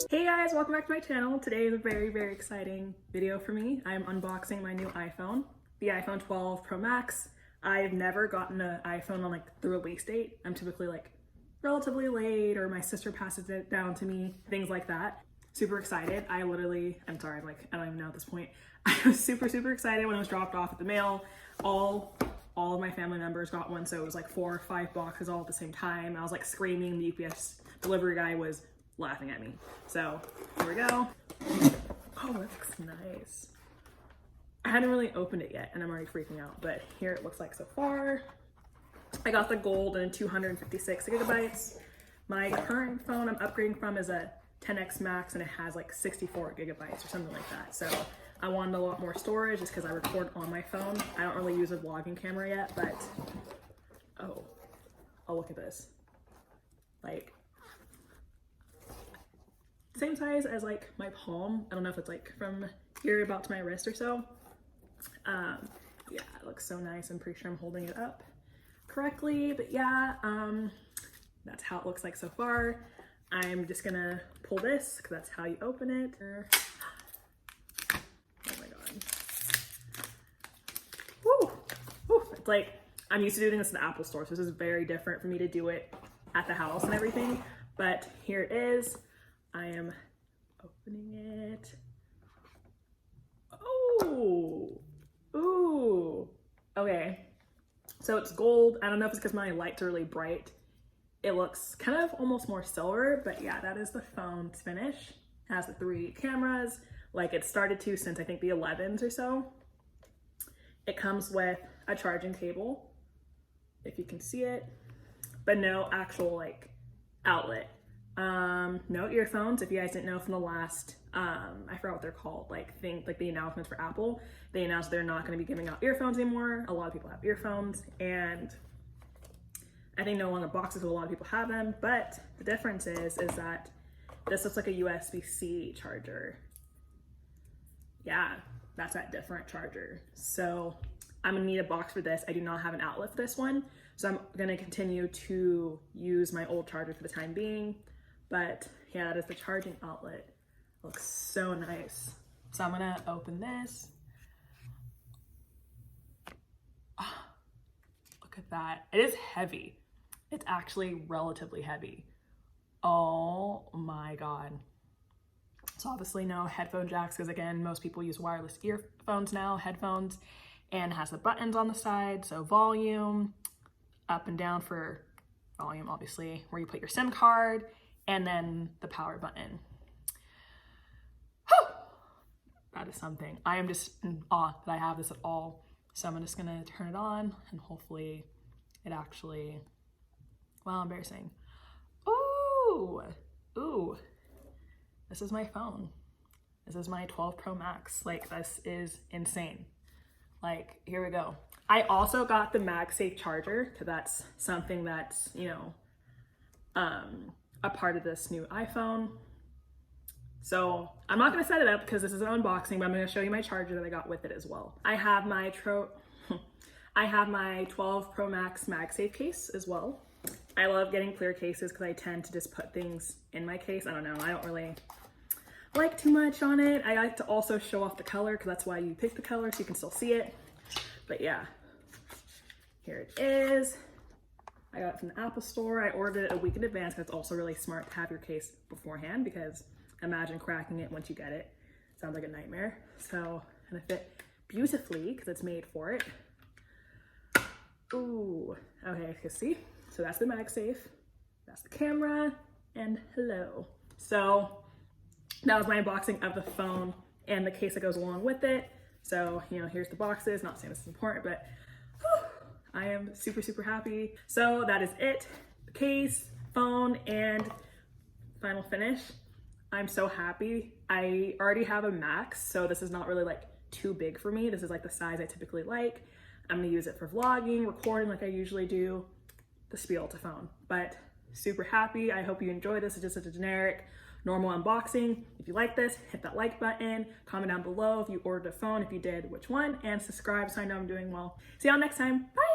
Hey guys, welcome back to my channel. Today is a very exciting video for me. I'm unboxing my new iPhone, the iPhone 12 Pro Max. I've never gotten an iPhone on like the release date. I'm typically like relatively late, or my sister passes it down to me, things like that. Super excited. I don't even know at this point. I was super excited when it was dropped off at the mail. All of my family members got one, so it was like 4 or 5 boxes all at the same time. I was like screaming. The UPS delivery guy was laughing at me. So here we go. Oh, that looks nice. I hadn't really opened it yet and I'm already freaking out, but here it looks like so far. I got the gold and 256 gigabytes. My current phone I'm upgrading from is a 10X Max and it has like 64 gigabytes or something like that. So I wanted a lot more storage just because I record on my phone. I don't really use a vlogging camera yet, but oh look at this. Like, same size as like my palm. I don't know if it's like from here about to my wrist or so. Yeah, it looks so nice. I'm pretty sure I'm holding it up correctly, but yeah, that's how it looks like so far. I'm just gonna pull this because that's how you open it. Oh my god. Woo! It's like, I'm used to doing this in the Apple store, so this is very different for me to do it at the house and everything, but here it is. I am opening it. Oh, ooh, okay. So it's gold. I don't know if it's because my lights are really bright. It looks kind of almost more silver, but yeah, that is the phone's finish. It has the 3 cameras, like it started to since I think the 11s or so. It comes with a charging cable, if you can see it, but no actual like outlet. No earphones. If you guys didn't know from the last, I forgot what they're called, like the announcements for Apple, they announced they're not going to be giving out earphones anymore. A lot of people have earphones, and I think no longer boxes, so a lot of people have them, but the difference is that this looks like a USB-C charger. Yeah, that's that different charger. So I'm gonna need a box for this. I do not have an outlet for this one, so I'm gonna continue to use my old charger for the time being. But yeah, that is the charging outlet. Looks so nice. So I'm gonna open this. Oh, look at that. It is heavy. It's actually relatively heavy. Oh my god. So obviously no headphone jacks, because again, most people use wireless earphones now, headphones, and it has the buttons on the side. So volume, up and down for volume, obviously, where you put your SIM card, and then the power button. Whew! That is something. I am just in awe that I have this at all. So I'm just gonna turn it on and hopefully it actually, well, embarrassing. Ooh, this is my phone. This is my 12 Pro Max. Like, this is insane. Like, here we go. I also got the MagSafe charger, because that's something that's, you know, a part of this new iPhone. So I'm not gonna set it up because this is an unboxing, but I'm gonna show you my charger that I got with it as well. I have my 12 Pro Max MagSafe case as well. I love getting clear cases because I tend to just put things in my case. I don't know, I don't really like too much on it. I like to also show off the color because that's why you pick the color, so you can still see it. But yeah, here it is. I got it from the Apple store. I ordered it a week in advance because it's also really smart to have your case beforehand, because imagine cracking it once you get it. Sounds like a nightmare. So, and it fit beautifully because it's made for it. Ooh, okay, you can see. So that's the MagSafe, that's the camera, and hello. So that was my unboxing of the phone and the case that goes along with it. So, you know, here's the boxes. Not saying this is important, but whew, I am super happy. So that is it. Case, phone, and final finish. I'm so happy. I already have a Max, so this is not really like too big for me. This is like the size I typically like. I'm gonna use it for vlogging, recording like I usually do, the spiel to phone. But super happy. I hope you enjoy this. It's just such a generic, normal unboxing. If you like this, hit that like button, comment down below if you ordered a phone, if you did, which one, and subscribe so I know I'm doing well. See y'all next time. Bye.